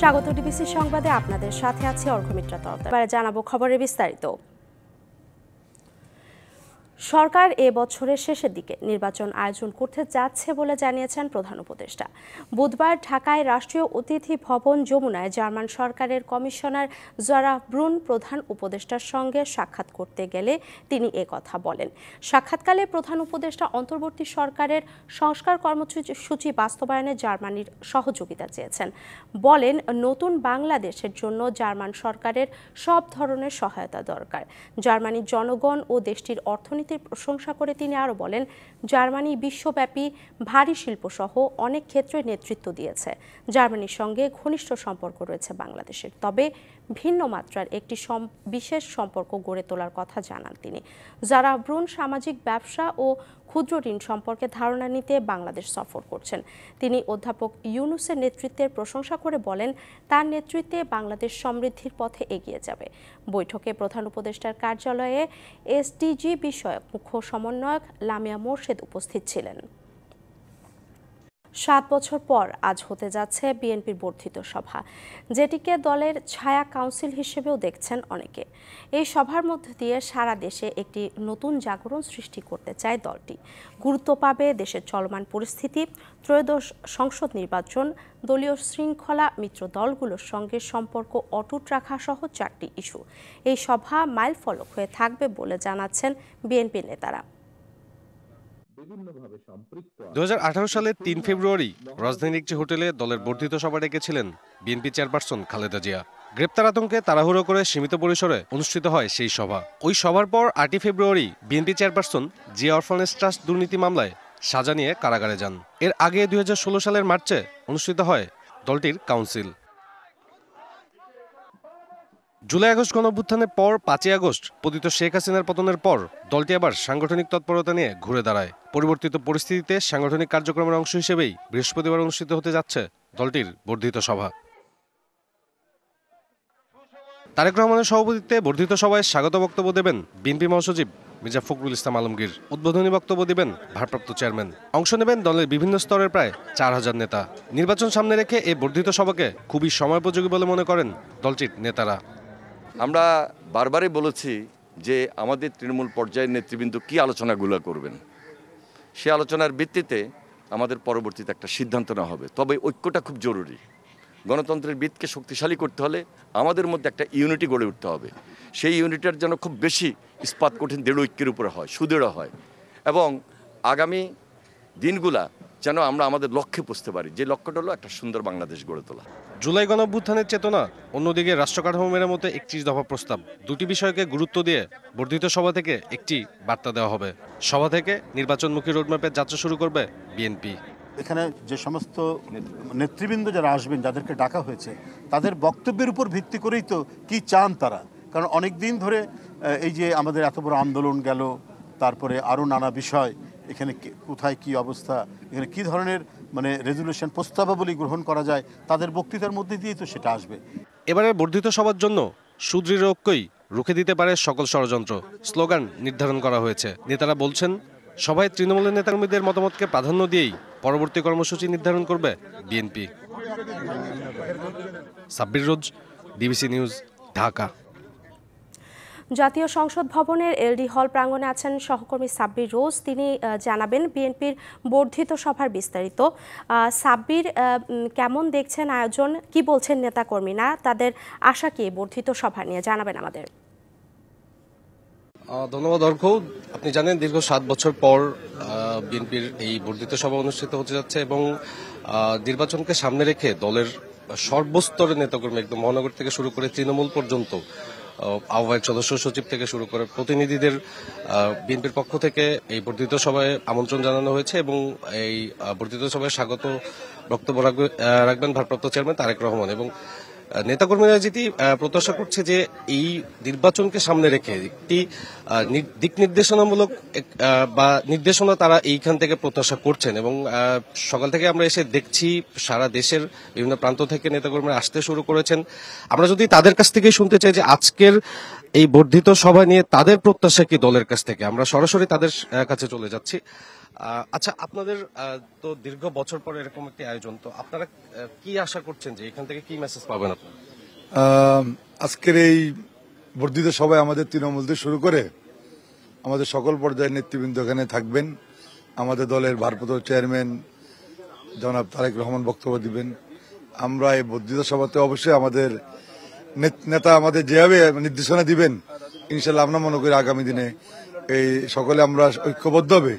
স্বাগত ডিবিসি সংবাদে আপনাদের সাথে আছি অর্ঘমিত্রা তরফদার। এবারে জানাবো খবরের বিস্তারিত। সরকার এ বছরের শেষের দিকে নির্বাচন আয়োজন করতে যাচ্ছে বলে জানিয়েছেন প্রধান উপদেষ্টা। বুধবার ঢাকায় রাষ্ট্রীয় অতিথি ভবন যমুনায় জার্মান সরকারের কমিশনার জারা ব্রুন প্রধান উপদেষ্টার সঙ্গে সাক্ষাৎ করতে গেলে তিনি কথা বলেন। সাক্ষাৎকালে প্রধান উপদেষ্টা অন্তর্বর্তী সরকারের সংস্কার কর্মসূচি বাস্তবায়নে জার্মানির সহযোগিতা চেয়েছেন। বলেন, নতুন বাংলাদেশের জন্য জার্মান সরকারের সব ধরনের সহায়তা দরকার। জার্মানির জনগণ ও দেশটির অর্থনীতি প্রশংসা করে তিনি আরও বলেন, জার্মানি বিশ্বব্যাপী ভারী শিল্প সহ অনেক ক্ষেত্রে নেতৃত্ব দিয়েছে। জার্মানির সঙ্গে ঘনিষ্ঠ সম্পর্ক রয়েছে বাংলাদেশের, তবে ভিন্ন মাত্রার একটি বিশেষ সম্পর্ক গড়ে তোলার কথা জানান তিনি। যারা ব্রুন সামাজিক ব্যবসা ও ক্ষুদ্র ঋণ সম্পর্কে ধারণা নিতে বাংলাদেশ সফর করছেন। তিনি অধ্যাপক ইউনুসের নেতৃত্বের প্রশংসা করে বলেন, তার নেতৃত্বে বাংলাদেশ সমৃদ্ধির পথে এগিয়ে যাবে। বৈঠকে প্রধান উপদেষ্টার কার্যালয়ে এসডিজি বিষয়ক মুখ্য সমন্বয়ক লামিয়া মোর্শেদ উপস্থিত ছিলেন। 7 বছর পর আজ হতে যাচ্ছে বিএনপির বর্ধিত সভা, যেটিকে দলের ছায়া কাউন্সিল হিসেবেও দেখছেন অনেকে। এই সভার মধ্য দিয়ে সারা দেশে একটি নতুন জাগরণ সৃষ্টি করতে চায় দলটি। গুরুত্ব পাবে দেশের চলমান পরিস্থিতি, ত্রয়োদশ সংসদ নির্বাচন, দলীয় শৃঙ্খলা, মিত্র দলগুলোর সঙ্গে সম্পর্ক অটুট রাখা সহ 4টি ইস্যু। এই সভা মাইলফলক হয়ে থাকবে বলে জানাচ্ছেন বিএনপি নেতারা। 2018 সালের 3 ফেব্রুয়ারি রাজধানীর একটি হোটেলে দলের বর্ধিত সভা ডেকেছিলেন বিএনপি চেয়ারপারসন খালেদা জিয়া। গ্রেপ্তার আতঙ্কে তাড়াহুড়ো করে সীমিত পরিসরে অনুষ্ঠিত হয় সেই সভা। ওই সভার পর 8 ফেব্রুয়ারি BNP chairperson Zia orphanage trust দুর্নীতি মামলায় সাজা নিয়ে কারাগারে যান। এর আগে 2016 সালের মার্চে অনুষ্ঠিত হয় দলটির কাউন্সিল। জুলাই আগস্ট গণঅভ্যুত্থানের পর 5 আগস্ট পতিত শেখ হাসিনার পতনের পর দলটি আবার সাংগঠনিক তৎপরতা নিয়ে ঘুরে দাঁড়ায়। পরিবর্তিত পরিস্থিতিতে সাংগঠনিক কার্যক্রমের অংশ হিসেবেই বৃহস্পতিবার অনুষ্ঠিত হতে যাচ্ছে দলটির বর্ধিত সভা। তারেক রহমানের সভাপতিত্বে বর্ধিত সভায় স্বাগত বক্তব্য দেবেন বিএনপি মহাসচিব মির্জা ফখরুল ইসলাম আলমগীর। উদ্বোধনী বক্তব্য দেবেন ভারপ্রাপ্ত চেয়ারম্যান। অংশ নেবেন দলের বিভিন্ন স্তরের প্রায় 4000 নেতা। নির্বাচন সামনে রেখে এই বর্ধিত সভাকে খুবই সময়োপযোগী বলে মনে করেন দলটির নেতারা। আমরা বারবারই বলেছি যে আমাদের তৃণমূল পর্যায়ের নেতৃবৃন্দ কী আলোচনাগুলো করবেন, সে আলোচনার ভিত্তিতে আমাদের পরবর্তীতে একটা সিদ্ধান্ত নেওয়া হবে। তবে ঐক্যটা খুব জরুরি। গণতন্ত্রের ভিতকে শক্তিশালী করতে হলে আমাদের মধ্যে একটা ইউনিটি গড়ে উঠতে হবে। সেই ইউনিটির যেন খুব বেশি ইস্পাত কঠিন দৃঢ় ঐক্যের উপরে হয়, সুদৃঢ় হয়, এবং আগামী দিনগুলা যেন আমরা আমাদের লক্ষ্যে পৌঁছতে পারি, যে লক্ষ্যটা হলো একটা সুন্দর বাংলাদেশ গড়ে তোলা। জুলাই গণঅভ্যুত্থানের চেতনা, অন্যদিকে রাষ্ট্র কাঠামো মেরামতে 31 দফা প্রস্তাব, দুটি বিষয়কে গুরুত্ব দিয়ে বর্ধিত সভা থেকে একটি বার্তা দেওয়া হবে। সভা থেকে নির্বাচনমুখী রোডম্যাপে যাত্রা শুরু করবে বিএনপি। এখানে যে সমস্ত নেতৃবৃন্দ যারা আসবেন, যাদেরকে ডাকা হয়েছে, তাদের বক্তব্যের উপর ভিত্তি করেই তো কি চান তারা। কারণ অনেক দিন ধরে এই যে আমাদের এত বড় আন্দোলন গেল, তারপরে আরও নানা বিষয়, এখানে কোথায় কি অবস্থা, এখানে কি ধরনের রেজুলেশন প্রস্তাবাবলী গ্রহণ করা যায়, তাদের বক্তৃতার মধ্যে দিয়েই তো সেটা আসবে। এবারের বর্ধিত সভার জন্য সুদৃঢ় ঐক্যই রুখে দিতে পারে সকল ষড়যন্ত্র, স্লোগান নির্ধারণ করা হয়েছে। নেতারা বলছেন, সভায় তৃণমূলের নেতাকর্মীদের মতামতকে প্রাধান্য দিয়েই পরবর্তী কর্মসূচি নির্ধারণ করবে বিএনপি। সাব্বির রোজ, ডিবিসি নিউজ, ঢাকা। জাতীয় সংসদ ভবনের এলডি হল প্রাঙ্গণে আছেন সহকর্মী সাব্বির রোজ। তিনি জানাবেন বিএনপির বর্ধিত সভার বিস্তারিত। সাব্বির, কেমন দেখছেন আয়োজন, কি বলছেন নেতাকর্মীরা, তাদের আশা কি বর্ধিত সভা নিয়ে, জানাবেন আমাদের। ধন্যবাদ অর্ঘ। আপনি জানেন দীর্ঘ 7 বছর পর বিএনপির এই বর্ধিত সভা অনুষ্ঠিত হতে যাচ্ছে এবং নির্বাচনকে সামনে রেখে দলের সর্বস্তরের নেতাকর্মী, একদম মহানগর থেকে শুরু করে তৃণমূল পর্যন্ত, আহ্বায়ক সদস্য সচিব থেকে শুরু করে প্রতিনিধিদের বিএনপির পক্ষ থেকে এই বর্ধিত সভায় আমন্ত্রণ জানানো হয়েছে এবং এই বর্ধিত সভায় স্বাগত বক্তব্য রাখবেন ভারপ্রাপ্ত চেয়ারম্যান তারেক রহমান। এবং নেতাকর্মীরা যেটি প্রত্যাশা করছে যে এই নির্বাচনকে সামনে রেখে একটি দিক নির্দেশনামূলক বা নির্দেশনা তারা এইখান থেকে প্রত্যাশা করছেন। এবং সকাল থেকে আমরা এসে দেখছি সারা দেশের বিভিন্ন প্রান্ত থেকে নেতাকর্মীরা আসতে শুরু করেছেন। আমরা যদি তাদের কাছ থেকে শুনতে চাই যে আজকের এই বর্ধিত সভা নিয়ে তাদের প্রত্যাশা কি দলের কাছ থেকে, আমরা সরাসরি তাদের কাছে চলে যাচ্ছি। আচ্ছা, আপনাদের তো দীর্ঘ বছর পরে এরকম একটি আয়োজন, তো আপনারা কি আশা করছেন যে এখান থেকে কি মেসেজ পাবেন আপনারা? আজকের এই বর্ধিত সভায় আমাদের তৃণমূল থেকে শুরু করে আমাদের সকল পর্যায়ের নেতৃবৃন্দ এখানে থাকবেন। আমাদের দলের ভারপ্রাপ্ত চেয়ারম্যান জনাব তারেক রহমান বক্তব্য দিবেন। আমরা এই বর্ধিত সভাতে অবশ্যই আমাদের নেতা আমাদের যেভাবে নির্দেশনা দিবেন, ইনশাল্লাহ আমরা মনে করি আগামী দিনে এই সকলে আমরা ঐক্যবদ্ধ হবে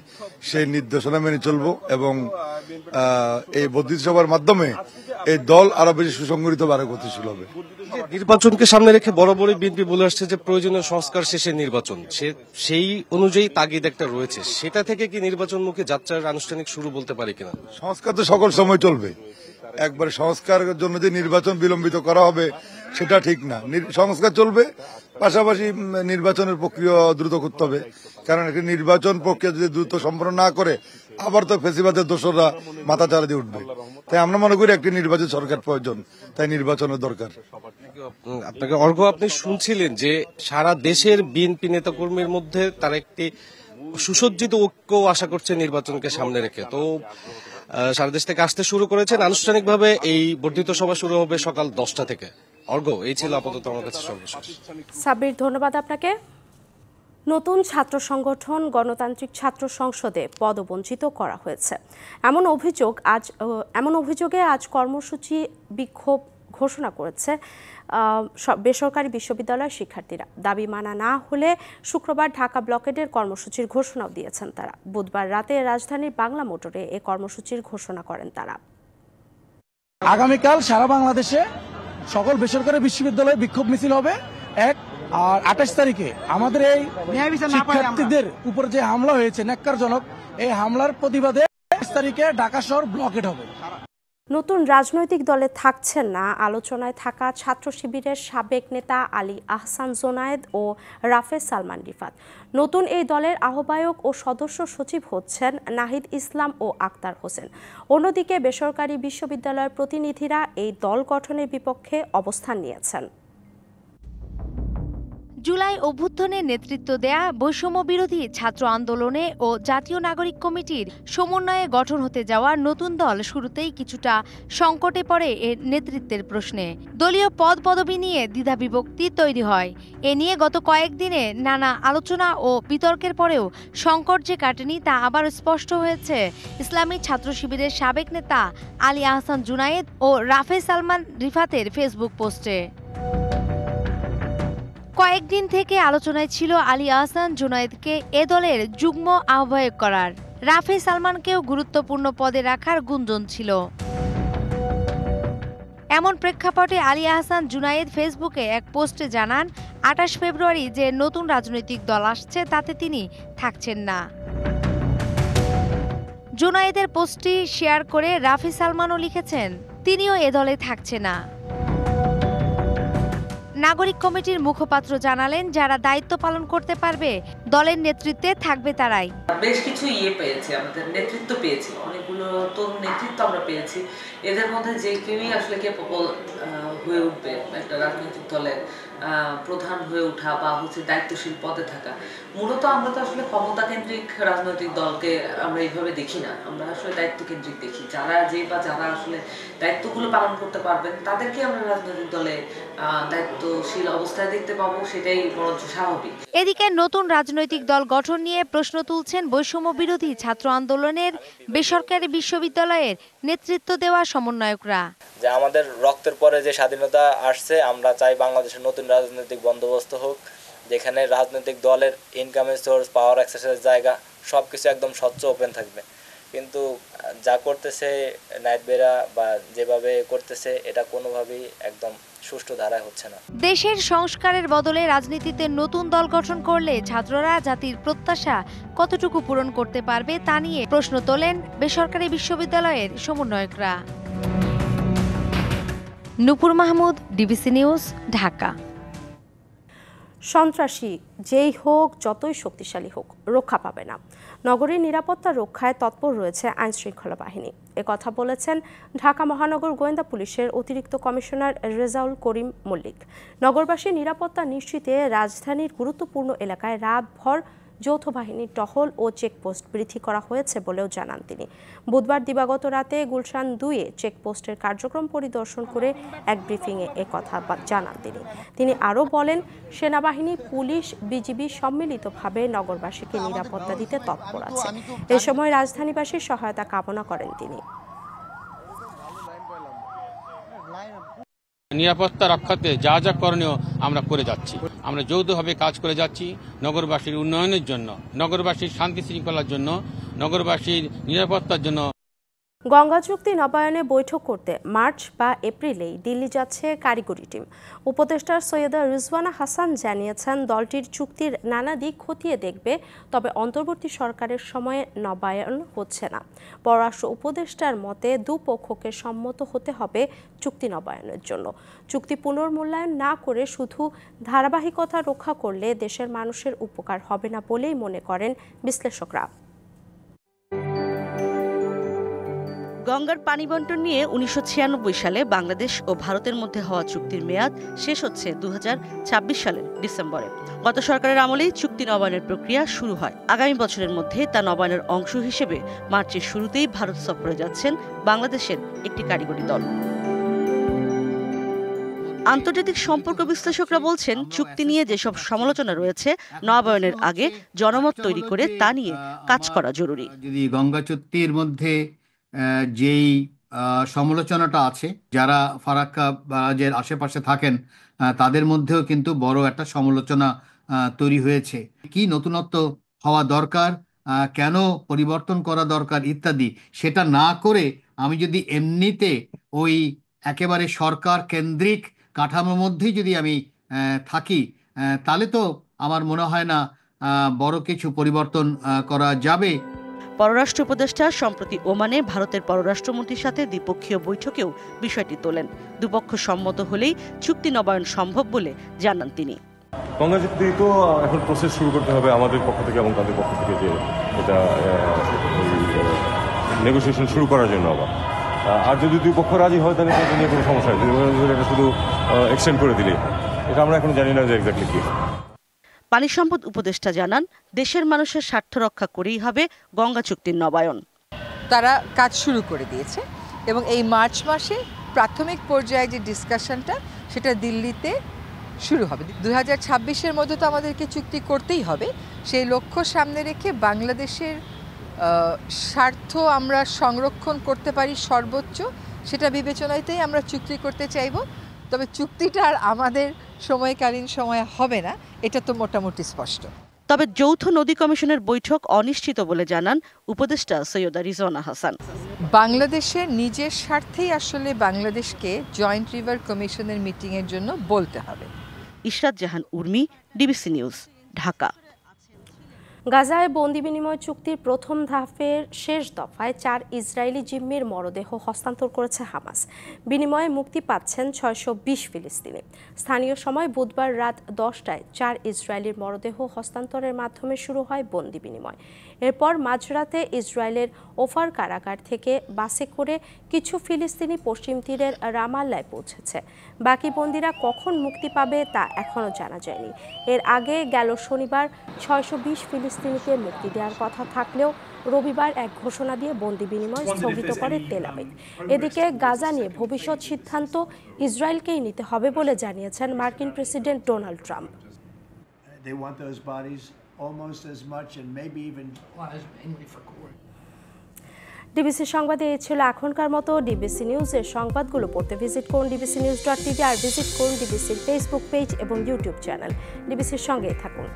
সেই নির্দেশনা মেনে চলবো এবং এই বর্ধিত সভার মাধ্যমে এই দল আরো বেশি সুসংগঠিত আরো গতিশীল হবে। নির্বাচনকে সামনে রেখে বরাবরই বিএনপি বলে আসছে যে প্রয়োজনীয় সংস্কার শেষে নির্বাচন, সেই অনুযায়ী তাগিদ একটা রয়েছে, সেটা থেকে কি নির্বাচনমুখী যাত্রার আনুষ্ঠানিক শুরু বলতে পারি কিনা? সংস্কার তো সকল সময় চলবে, একবার সংস্কারের জন্য যে নির্বাচন বিলম্বিত করা হবে সেটা ঠিক না। সংস্কার চলবে, পাশাপাশি নির্বাচনের প্রক্রিয়া দ্রুত করতে হবে, কারণ একটি নির্বাচন প্রক্রিয়া যদি দ্রুত সম্পন্ন না করে আবার তো ফেসিবাদের দোসররা মাথা চালা দিয়ে উঠবে। তাই আমরা মনে করি একটি নির্বাচন সরকার প্রয়োজন, তাই নির্বাচনের দরকার। আপনাকে অর্ঘ্য, আপনি শুনছিলেন যে সারা দেশের বিএনপি নেতাকর্মীর মধ্যে তারা একটি সুসজ্জিত ঐক্য আশা করছে নির্বাচনকে সামনে রেখে। তো সারা দেশ থেকে আসতে শুরু করেছেন। আনুষ্ঠানিকভাবে এই বর্ধিত সভা শুরু হবে সকাল 10টা থেকে। অর্ঘ্য, এই ছিল আপাতত আমার কাছে সর্বশেষ। সাব্বির, ধন্যবাদ আপনাকে। নতুন ছাত্র সংগঠন গণতান্ত্রিক ছাত্র সংসদে পদবঞ্চিত করা হয়েছে এমন অভিযোগে আজ কর্মসূচি বিক্ষোভ ঘোষণা করেছে বেসরকারি বিশ্ববিদ্যালয়ের শিক্ষার্থীরা। দাবি মানা না হলে শুক্রবার ঢাকা ব্লকেডের কর্মসূচির ঘোষণাও দিয়েছেন তারা। বুধবার রাতে রাজধানীর বাংলা মোটরে এ কর্মসূচির ঘোষণা করেন তারা। আগামীকাল সারা বাংলাদেশে সকল বেসরকারি বিশ্ববিদ্যালয়ে বিক্ষোভ মিছিল হবে আর 28 তারিখে আমাদের এই শিক্ষার্থীদের উপর যে হামলা হয়েছে ন্যাক্কারজনক, এই হামলার প্রতিবাদে 28 তারিখে ঢাকা শহর ব্লকেড হবে। নতুন রাজনৈতিক দলে থাকছেন না আলোচনায় থাকা ছাত্র শিবিরের সাবেক নেতা আলী আহসান জোনায়েদ ও রাফে সালমান রিফাত। নতুন এই দলের আহ্বায়ক ও সদস্য সচিব হচ্ছেন নাহিদ ইসলাম ও আক্তার হোসেন। অন্যদিকে বেসরকারি বিশ্ববিদ্যালয়ের প্রতিনিধিরা এই দল গঠনের বিপক্ষে অবস্থান নিয়েছেন। জুলাই অভ্যুত্থানে নেতৃত্ব দেয়া বৈষম্য বিরোধী ছাত্র আন্দোলনে ও জাতীয় নাগরিক কমিটির সমন্বয়ে গঠন হতে যাওয়া নতুন দল শুরুতেই কিছুটা সংকটে পড়ে এর নেতৃত্বের প্রশ্নে। দলীয় পদ পদবি নিয়ে দ্বিধাবিভক্তি তৈরি হয়। এ নিয়ে গত কয়েকদিনে নানা আলোচনা ও বিতর্কের পরেও সংকট যে কাটেনি তা আবার স্পষ্ট হয়েছে ইসলামী ছাত্র শিবিরের সাবেক নেতা আলী আহসান জুনায়েদ ও রাফে সালমান রিফাতের ফেসবুক পোস্টে। কয়েকদিন থেকে আলোচনায় ছিল আলী আহসান জুনায়েদকে এ দলের যুগ্ম আহ্বায়ক করার। রাফে সালমানকেও গুরুত্বপূর্ণ পদে রাখার গুঞ্জন ছিল। এমন প্রেক্ষাপটে আলী আহসান জুনায়েদ ফেসবুকে এক পোস্টে জানান 28 ফেব্রুয়ারি যে নতুন রাজনৈতিক দল আসছে তাতে তিনি থাকছেন না। জুনায়েদের পোস্টটি শেয়ার করে রাফে সালমানও লিখেছেন তিনিও এ দলে থাকছে না। নাগরিক কমিটির মুখপাত্র জানালেন যারা দায়িত্ব পালন করতে পারবে দলের নেতৃত্বে থাকবে তারাই। বেশ কিছু পেয়েছি, আমাদের নেতৃত্ব পেয়েছি, অনেকগুলো তরুণ নেতৃত্ব আমরা পেয়েছি। এদের মধ্যে যে কেউই আসলে ক্যাপেবল হয়ে উঠবে একটা রাজনৈতিক দলের প্রধান হয়ে ওঠা বা দায়িত্বশীল পদে থাকা। মূলত আমরা তো আসলে ক্ষমতা কেন্দ্রিক রাজনৈতিক দলকে আমরা এইভাবে দেখি না, আমরা আসলে দায়িত্ব কেন্দ্রিক দেখি। যারা আসলে দায়িত্বগুলো পালন করতে পারবেন তাদেরকে আমরা রাজনৈতিক দলে দায়িত্বশীল অবস্থায় দেখতে পাবো, সেটাই বরঞ্চ স্বাভাবিক। এদিকে নতুন রাজনৈতিক দল গঠন নিয়ে প্রশ্ন তুলছেন বৈষম্য বিরোধী ছাত্র আন্দোলনের বেসরকারি বিশ্ববিদ্যালয়ের নেতৃত্ব দেওয়া সমন্বয়করা। যে আমাদের রক্তের পরে যে স্বাধীনতা আসছে, আমরা চাই বাংলাদেশের নতুন রাজনৈতিক বন্দোবস্ত হোক, যেখানে রাজনৈতিক দলের ইনকামের সোর্স, পাওয়ার এক্সারসাইজের জায়গা সবকিছু একদম স্বচ্ছ ওপেন থাকবে। কিন্তু যা করতেছে নাইটবেরা বা যেভাবে করতেছে এটা কোনোভাবেই একদম সুষ্ঠু ধারায় হচ্ছে না। দেশের সংস্কারের বদলে রাজনীতিতে নতুন দল গঠন করলে ছাত্ররা জাতির প্রত্যাশা কতটুকু পূরণ করতে পারবে তা নিয়ে প্রশ্ন তোলেন বেসরকারি বিশ্ববিদ্যালয়ের সমন্বয়করা। নূপুর মাহমুদ, ডিবিসি নিউজ, ঢাকা। সন্ত্রাসী যেই হোক, যতই শক্তিশালী হোক, রক্ষা পাবে না। নগরীর নিরাপত্তা রক্ষায় তৎপর রয়েছে আইনশৃঙ্খলা বাহিনী। কথা বলেছেন ঢাকা মহানগর গোয়েন্দা পুলিশের অতিরিক্ত কমিশনার রেজাউল করিম মল্লিক। নগরবাসীর নিরাপত্তা নিশ্চিতে রাজধানীর গুরুত্বপূর্ণ এলাকায় রাতভর যৌথ বাহিনীর টহল ও চেকপোস্ট বৃদ্ধি করা হয়েছে বলেও জানান তিনি। বুধবার দিবাগত রাতে গুলশান 2-এ চেকপোস্টের কার্যক্রম পরিদর্শন করে এক ব্রিফিংয়ে একথা জানান তিনি আরও বলেন, সেনাবাহিনী, পুলিশ, বিজিবি সম্মিলিতভাবে নগরবাসীকে নিরাপত্তা দিতে তৎপর আছে। এ সময় রাজধানীবাসীর সহায়তা কামনা করেন তিনি। নিরাপত্তা রক্ষাতে যা যা করণীয় আমরা করে যাচ্ছি, আমরা যৌথভাবে কাজ করে যাচ্ছি নগরবাসীর উন্নয়নের জন্য, নগরবাসীর শান্তি শৃঙ্খলার জন্য, নগরবাসীর নিরাপত্তার জন্য। গঙ্গা চুক্তি নবায়নে বৈঠক করতে মার্চ বা এপ্রিলেই দিল্লি যাচ্ছে কারিগরি টিম। উপদেষ্টা সৈয়দা রিজওয়ানা হাসান জানিয়েছেন, দলটির চুক্তির নানা দিক খতিয়ে দেখবে, তবে অন্তর্বর্তী সরকারের সময়ে নবায়ন হচ্ছে না। পররাষ্ট্র উপদেষ্টার মতে দুপক্ষকে সম্মত হতে হবে চুক্তি নবায়নের জন্য। চুক্তি পুনর্মূল্যায়ন না করে শুধু ধারাবাহিকতা রক্ষা করলে দেশের মানুষের উপকার হবে না বলেই মনে করেন বিশ্লেষকরা। গঙ্গার পানি বন্টন নিয়ে 1996 সালে বাংলাদেশ ও ভারতের মধ্যে হওয়া চুক্তির মেয়াদ শেষ হচ্ছে 2026 সালের ডিসেম্বরে। গত সরকারের আমলেই চুক্তি নবায়নের প্রক্রিয়া শুরু হয়। আগামী বছরের মধ্যে তা নবায়নের অংশ হিসেবে মার্চের শুরুতেই ভারত সফরে যাচ্ছেন বাংলাদেশের একটি কারিগরি দল। আন্তর্জাতিক সম্পর্ক বিশ্লেষকরা বলছেন, চুক্তি নিয়ে যেসব সমালোচনা রয়েছে নবায়নের আগে জনমত তৈরি করে তা নিয়ে কাজ করা জরুরি। যদি গঙ্গা চুক্তির মধ্যে যেই সমালোচনাটা আছে, যারা ফারাক্কা বারাজের আশেপাশে থাকেন তাদের মধ্যেও কিন্তু বড় একটা সমালোচনা তৈরি হয়েছে। কি নতুনত্ব হওয়া দরকার, কেন পরিবর্তন করা দরকার ইত্যাদি, সেটা না করে আমি যদি এমনিতে ওই একেবারে সরকার কেন্দ্রিক কাঠামোর মধ্যেই যদি আমি থাকি, তাহলে তো আমার মনে হয় না বড় কিছু পরিবর্তন করা যাবে। পররাষ্ট্র উপদেষ্টা সম্প্রতি ওমানে ভারতের পররাষ্ট্রমন্ত্রীর সাথে দ্বিপক্ষীয় বৈঠকেও বিষয়টি তোলেন। দুপক্ষ সম্মত হলেই চুক্তি নবায়ন সম্ভব বলে জানান তিনি। গঙ্গা চুক্তি তো এখন প্রসেস শুরু করতে হবে আমাদের পক্ষ থেকে এবং তাদের পক্ষ থেকে, যে এটা নেগোসিয়েশন শুরু করার জন্য। আবার আর যদি দুই পক্ষ রাজি হয় তাহলে এটা নিয়ে কোনো সমস্যা নেই। এটা শুধু এক্সটেন্ড করে দিলে, এটা আমরা এখন জানি না যে এক্স্যাক্টলি কি। পানি সম্পদ উপদেষ্টা জানান, দেশের মানুষের স্বার্থ রক্ষা করেই হবে গঙ্গা চুক্তির নবায়ন। তারা কাজ শুরু করে দিয়েছে এবং এই মার্চ মাসে প্রাথমিক পর্যায়ে যে ডিসকাশনটা সেটা দিল্লিতে শুরু হবে। 2026-এর মধ্যে তো আমাদেরকে চুক্তি করতেই হবে। সেই লক্ষ্য সামনে রেখে বাংলাদেশের স্বার্থ আমরা সংরক্ষণ করতে পারি সর্বোচ্চ, সেটা বিবেচনাতেই আমরা চুক্তি করতে চাইব। তবে চুক্তিটা আর আমাদের সময়কালীন সময়ে হবে না, এটা তো মোটামুটি স্পষ্ট। তবে যৌথ নদী কমিশনের বৈঠক অনিশ্চিত বলে জানান উপদেষ্টা সৈয়দা রিজওয়ানা হাসান। বাংলাদেশের নিজের স্বার্থেই আসলে বাংলাদেশকে জয়েন্ট রিভার কমিশনের মিটিংয়ের জন্য বলতে হবে। ইশরাত জাহান উর্মি, ডিবিসি নিউজ, ঢাকা। গাজায় বন্দি বিনিময় চুক্তির প্রথম ধাপের শেষ দফায় 4 ইসরায়েলি জিম্মির মরদেহ হস্তান্তর করেছে হামাস। বিনিময়ে মুক্তি পাচ্ছেন 620 ফিলিস্তিনি। স্থানীয় সময় বুধবার রাত 10টায় 4 ইসরায়েলির মরদেহ হস্তান্তরের মাধ্যমে শুরু হয় বন্দি বিনিময়। এরপর মাঝরাতে ইসরায়েলের ওফার কারাগার থেকে বাসে করে কিছু ফিলিস্তিনি পশ্চিম তীরের রামাল্লায় পৌঁছেছে। বাকি বন্দিরা কখন মুক্তি পাবে তা এখনও জানা যায়নি। এর আগে গেল শনিবার 620 ফিলিস্তিনিকে মুক্তি দেওয়ার কথা থাকলেও রবিবার এক ঘোষণা দিয়ে বন্দি বিনিময় স্থগিত করে তেল আবিব। এদিকে গাজা নিয়ে ভবিষ্যৎ সিদ্ধান্ত ইসরায়েলকেই নিতে হবে বলে জানিয়েছেন মার্কিন প্রেসিডেন্ট ডোনাল্ড ট্রাম্প। ডিবিসি সংবাদে এই ছিল এখনকার মতো। ডিবিসি নিউজের সংবাদগুলো পড়তে ভিজিট করুন dbcnews.tv আর ভিজিট করুন ডিবিসির ফেসবুক পেজ এবং ইউটিউব চ্যানেল। ডিবিসির সঙ্গেই থাকুন।